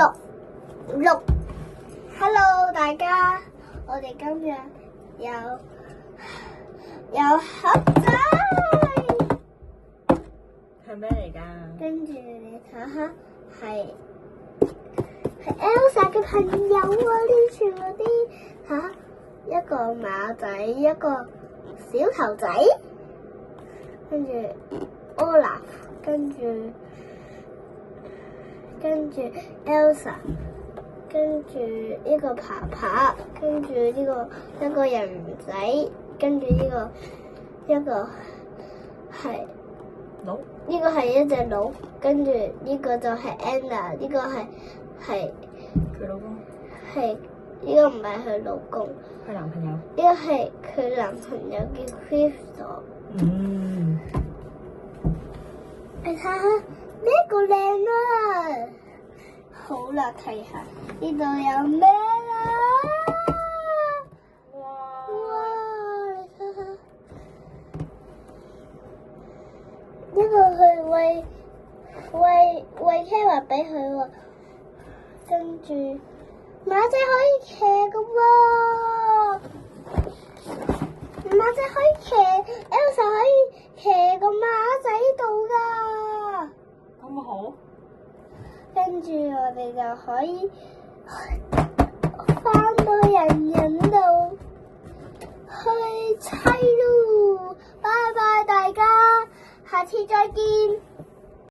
六 ，Hello 大家，我哋今日有盒仔，係咩嚟㗎？跟住你睇下，係 Elsa 嘅朋友啊！呢全部啲嚇一個馬仔，一個小頭仔，跟住 Olaf，跟住 Elsa， 跟住呢個爬爬，跟住呢個一個人仔，跟住呢個係佬，呢個係一隻佬，跟住呢個就係 Anna， 呢個係佢老公，係呢個唔係佢老公，佢男朋友。呢個係佢男朋友叫 Crystal。你睇下呢個靚啊！好啦，睇下呢度有咩啦？哇！你睇下，呢個係喂 Kara 俾佢喎，跟住馬仔可以騎㗎喎，馬仔可以騎 ，Elsa 可以騎個馬仔度㗎。咁好。跟住我哋就可以翻到人度去砌咯。拜拜大家，下次再見。